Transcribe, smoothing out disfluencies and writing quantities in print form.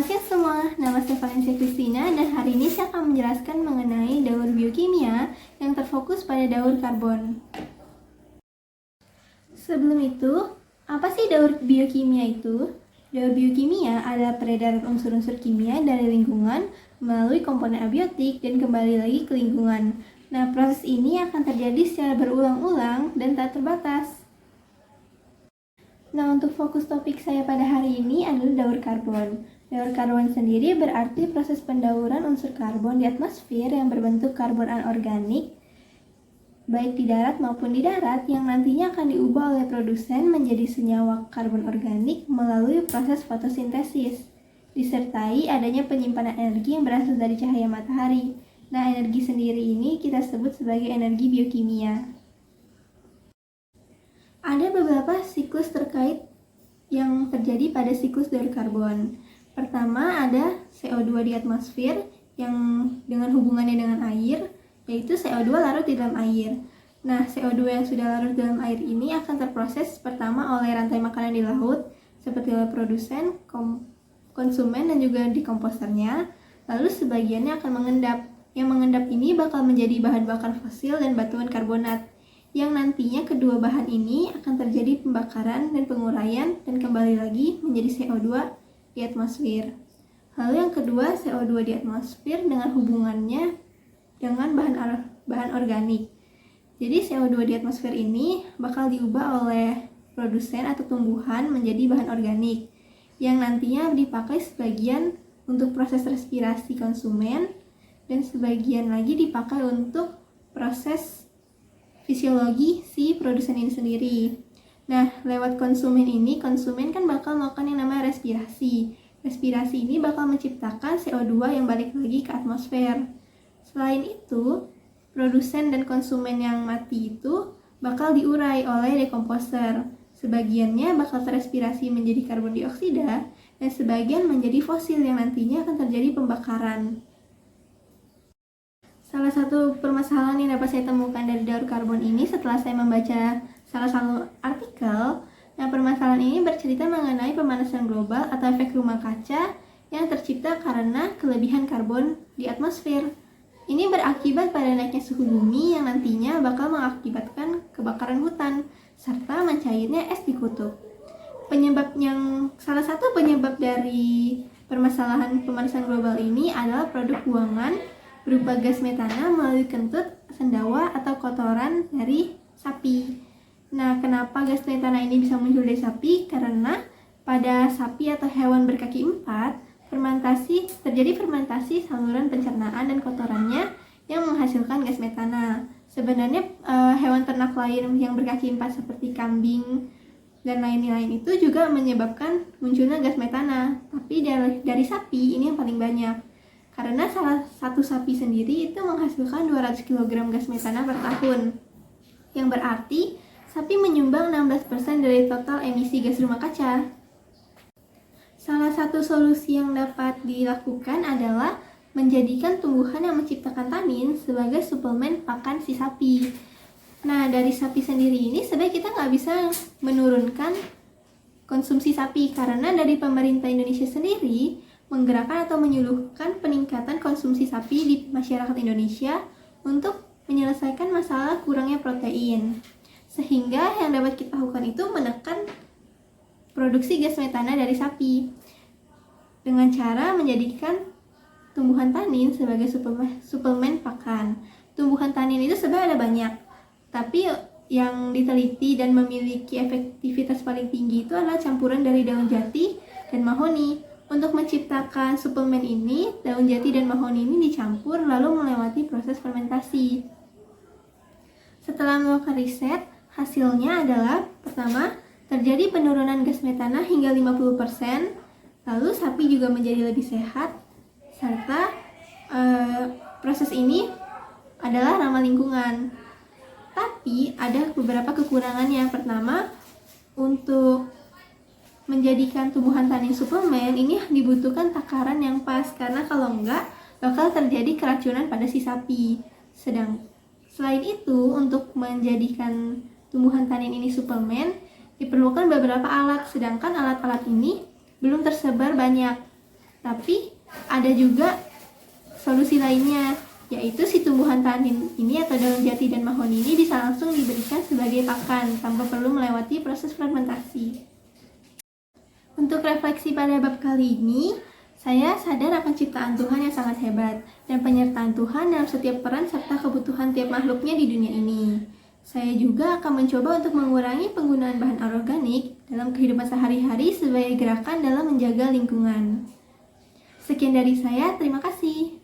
Selamat siang semua, nama saya Valencia Christina dan hari ini saya akan menjelaskan mengenai daur biokimia yang terfokus pada daur karbon. Sebelum itu, apa sih daur biokimia itu? Daur biokimia adalah peredaran unsur-unsur kimia dari lingkungan melalui komponen abiotik dan kembali lagi ke lingkungan. Nah, proses ini akan terjadi secara berulang-ulang dan tak terbatas. Nah, untuk fokus topik saya pada hari ini adalah daur karbon. Daur karbon sendiri berarti proses pendauran unsur karbon di atmosfer yang berbentuk karbon anorganik, baik di darat maupun di darat, yang nantinya akan diubah oleh produsen menjadi senyawa karbon organik melalui proses fotosintesis, disertai adanya penyimpanan energi yang berasal dari cahaya matahari. Nah, energi sendiri ini kita sebut sebagai energi biokimia. Ada beberapa siklus terkait yang terjadi pada siklus daur karbon. Pertama ada CO2 di atmosfer yang dengan hubungannya dengan air, yaitu CO2 larut di dalam air. Nah, CO2 yang sudah larut dalam air ini akan terproses pertama oleh rantai makanan di laut, seperti oleh produsen, konsumen, dan juga di komposternya. Lalu sebagiannya akan mengendap. Yang mengendap ini bakal menjadi bahan bakar fosil dan batuan karbonat, yang nantinya kedua bahan ini akan terjadi pembakaran dan penguraian dan kembali lagi menjadi CO2 di atmosfer. Lalu yang kedua, CO2 di atmosfer dengan hubungannya dengan bahan organik. Jadi CO2 di atmosfer ini bakal diubah oleh produsen atau tumbuhan menjadi bahan organik yang nantinya dipakai sebagian untuk proses respirasi konsumen dan sebagian lagi dipakai untuk proses fisiologi si produsen ini sendiri. Nah, lewat konsumen ini, konsumen kan bakal melakukan yang namanya respirasi. Respirasi ini bakal menciptakan CO2 yang balik lagi ke atmosfer. Selain itu, produsen dan konsumen yang mati itu bakal diurai oleh dekomposer. Sebagiannya bakal terrespirasi menjadi karbon dioksida dan sebagian menjadi fosil yang nantinya akan terjadi pembakaran. Salah satu permasalahan yang dapat saya temukan dari daur karbon ini setelah saya membaca salah satu artikel, nah permasalahan ini bercerita mengenai pemanasan global atau efek rumah kaca yang tercipta karena kelebihan karbon di atmosfer. Ini berakibat pada naiknya suhu bumi yang nantinya bakal mengakibatkan kebakaran hutan serta mencairnya es di kutub. Salah satu penyebab dari permasalahan pemanasan global ini adalah produk buangan berupa gas metana melalui kentut, sendawa, atau kotoran dari sapi. Nah, kenapa gas metana ini bisa muncul dari sapi? Karena pada sapi atau hewan berkaki empat, terjadi fermentasi saluran pencernaan dan kotorannya yang menghasilkan gas metana. Sebenarnya hewan ternak lain yang berkaki empat seperti kambing dan lain-lain itu juga menyebabkan munculnya gas metana. Tapi dari sapi ini yang paling banyak. Karena salah satu sapi sendiri itu menghasilkan 200 kg gas metana per tahun. Yang berarti sapi menyumbang 16% dari total emisi gas rumah kaca. Salah satu solusi yang dapat dilakukan adalah menjadikan tumbuhan yang menciptakan tanin sebagai suplemen pakan si sapi. Nah, dari sapi sendiri ini sebenarnya kita nggak bisa menurunkan konsumsi sapi karena dari pemerintah Indonesia sendiri menggerakkan atau menyuluhkan peningkatan konsumsi sapi di masyarakat Indonesia untuk menyelesaikan masalah kurangnya protein. Sehingga yang dapat kita lakukan itu menekan produksi gas metana dari sapi dengan cara menjadikan tumbuhan tanin sebagai suplemen pakan. Tumbuhan tanin itu sebenarnya ada banyak, tapi yang diteliti dan memiliki efektivitas paling tinggi itu adalah campuran dari daun jati dan mahoni. Untuk menciptakan suplemen ini, daun jati dan mahoni ini dicampur lalu melewati proses fermentasi. Setelah melakukan riset, hasilnya adalah pertama, terjadi penurunan gas metana hingga 50%, lalu sapi juga menjadi lebih sehat, serta proses ini adalah ramah lingkungan. Tapi ada beberapa kekurangannya. Pertama, untuk menjadikan tumbuhan tanin suplemen ini dibutuhkan takaran yang pas karena kalau enggak bakal terjadi keracunan pada si sapi. Selain itu, untuk menjadikan tumbuhan tanin ini suplemen diperlukan beberapa alat, sedangkan alat-alat ini belum tersebar banyak. Tapi ada juga solusi lainnya, yaitu si tumbuhan tahan ini atau daun jati dan mahoni ini bisa langsung diberikan sebagai pakan tanpa perlu melewati proses fermentasi. Untuk refleksi pada bab kali ini, saya sadar akan ciptaan Tuhan yang sangat hebat dan penyertaan Tuhan dalam setiap peran serta kebutuhan tiap makhluknya di dunia ini. Saya juga akan mencoba untuk mengurangi penggunaan bahan anorganik dalam kehidupan sehari-hari sebagai gerakan dalam menjaga lingkungan. Sekian dari saya, terima kasih.